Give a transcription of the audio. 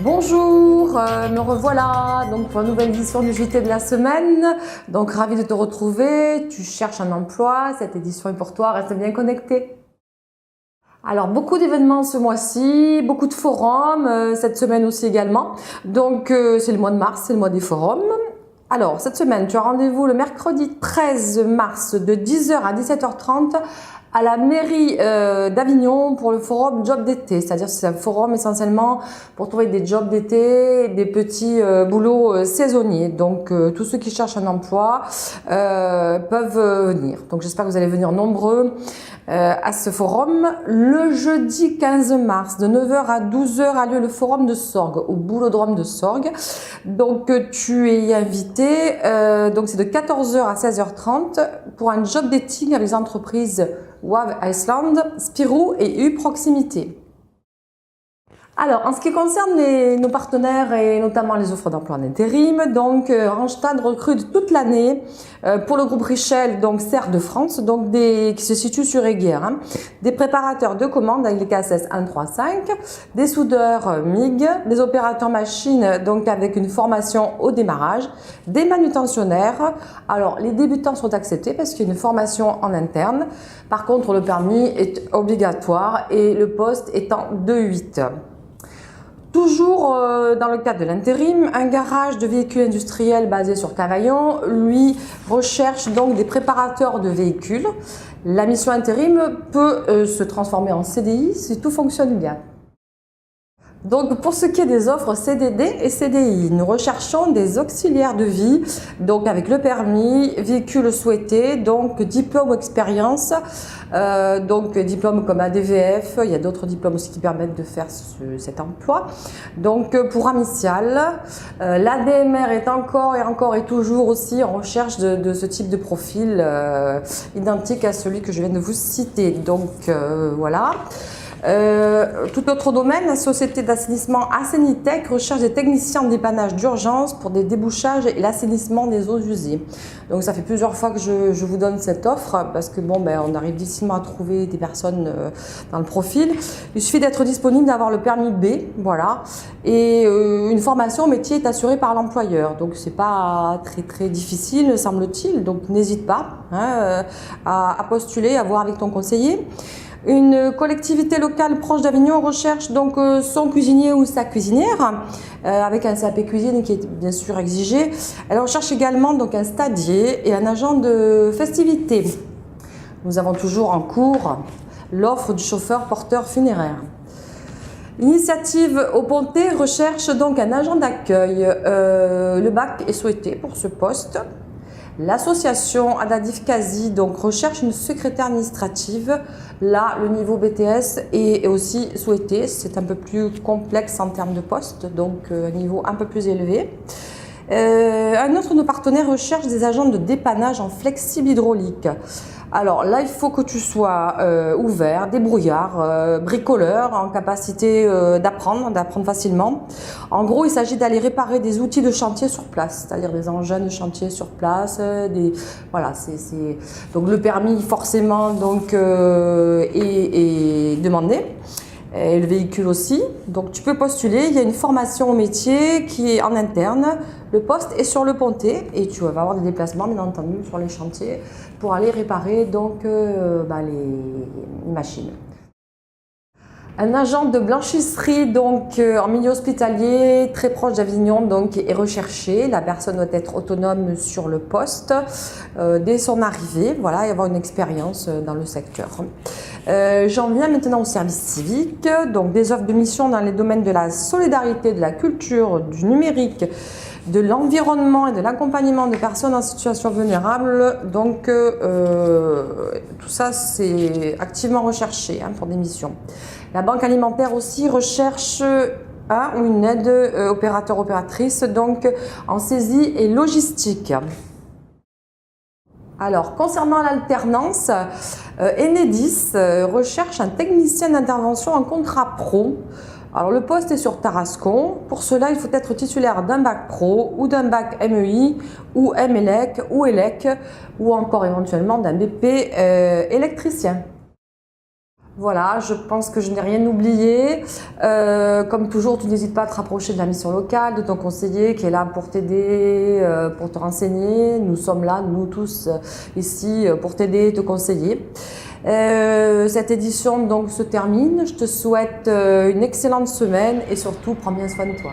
Bonjour, me revoilà donc pour une nouvelle édition du JT de la semaine. Donc ravi de te retrouver, tu cherches un emploi, cette édition est pour toi, reste bien connecté. Alors beaucoup d'événements ce mois-ci, beaucoup de forums, cette semaine aussi également. Donc c'est le mois de mars, c'est le mois des forums. Alors cette semaine tu as rendez-vous le mercredi 13 mars de 10h à 17h30 à la mairie d'Avignon pour le forum job d'été, c'est-à-dire que c'est un forum essentiellement pour trouver des jobs d'été, des petits boulots saisonniers. Donc tous ceux qui cherchent un emploi peuvent venir. Donc j'espère que vous allez venir nombreux à ce forum. Le jeudi 15 mars de 9h à 12h a lieu le forum de Sorgues au boulodrome de Sorgues. Donc tu es invité, donc c'est de 14h à 16h30 pour un job dating avec les entreprises WAV Iceland, Spirou et U Proximité. Alors, en ce qui concerne nos partenaires et notamment les offres d'emploi en intérim, donc Randstad recrute toute l'année pour le groupe Richel, donc Serre de France, donc qui se situe sur Eyguières, hein, des préparateurs de commandes avec les KSS 1, 3, 5, des soudeurs MIG, des opérateurs machines, donc avec une formation au démarrage, des manutentionnaires. Alors, les débutants sont acceptés parce qu'il y a une formation en interne. Par contre, le permis est obligatoire et le poste étant 2-8. Toujours dans le cadre de l'intérim, un garage de véhicules industriels basé sur Cavaillon, lui, recherche donc des préparateurs de véhicules. La mission intérim peut se transformer en CDI si tout fonctionne bien. Donc pour ce qui est des offres CDD et CDI, nous recherchons des auxiliaires de vie, donc avec le permis, véhicule souhaité, donc diplôme ou expérience, donc diplôme comme ADVF, il y a d'autres diplômes aussi qui permettent de faire cet emploi. Donc pour Amicial, l'ADMR est encore et toujours aussi en recherche de ce type de profil identique à celui que je viens de vous citer. Donc voilà. Tout autre domaine, la société d'assainissement Assainitech recherche des techniciens en dépannage d'urgence pour des débouchages et l'assainissement des eaux usées. Donc ça fait plusieurs fois que je vous donne cette offre parce que bon, on arrive difficilement à trouver des personnes dans le profil. Il suffit d'être disponible, d'avoir le permis B, voilà, et une formation au métier est assurée par l'employeur. Donc c'est pas très difficile, semble-t-il. Donc n'hésite pas hein, à postuler, à voir avec ton conseiller. Une collectivité locale proche d'Avignon recherche donc son cuisinier ou sa cuisinière avec un CAP cuisine qui est bien sûr exigé. Elle recherche également donc un stadier et un agent de festivité. Nous avons toujours en cours l'offre du chauffeur porteur funéraire. Initiative au Pontet recherche donc un agent d'accueil. Le bac est souhaité pour ce poste. L'association Adadif Quasi donc recherche une secrétaire administrative. Là, le niveau BTS est aussi souhaité. C'est un peu plus complexe en termes de poste, donc un niveau un peu plus élevé. Un autre de nos partenaires recherche des agents de dépannage en flexible hydraulique. Alors là, il faut que tu sois ouvert, débrouillard, bricoleur, en capacité d'apprendre facilement. En gros, il s'agit d'aller réparer des outils de chantier sur place, c'est-à-dire des engins de chantier sur place. Voilà, donc le permis forcément donc est demandé. Et le véhicule aussi. Donc tu peux postuler, il y a une formation au métier qui est en interne. Le poste est sur le Pontet et tu vas avoir des déplacements bien entendu sur les chantiers pour aller réparer donc les machines. Un agent de blanchisserie donc en milieu hospitalier très proche d'Avignon donc est recherché. La personne doit être autonome sur le poste dès son arrivée, voilà, et avoir une expérience dans le secteur. J'en viens maintenant au service civique, donc des offres de mission dans les domaines de la solidarité, de la culture, du numérique, de l'environnement et de l'accompagnement de personnes en situation vulnérable. Donc tout ça c'est activement recherché hein, pour des missions. La banque alimentaire aussi recherche ou une aide opérateur-opératrice donc en saisie et logistique. Alors, concernant l'alternance, Enedis recherche un technicien d'intervention en contrat pro. Alors, le poste est sur Tarascon. Pour cela, il faut être titulaire d'un bac pro ou d'un bac MEI ou MELEC ou ELEC ou encore éventuellement d'un BP électricien. Voilà, je pense que je n'ai rien oublié. Comme toujours, tu n'hésites pas à te rapprocher de la mission locale, de ton conseiller qui est là pour t'aider, pour te renseigner. Nous sommes là, nous tous ici, pour t'aider et te conseiller. Cette édition donc se termine. Je te souhaite une excellente semaine et surtout, prends bien soin de toi.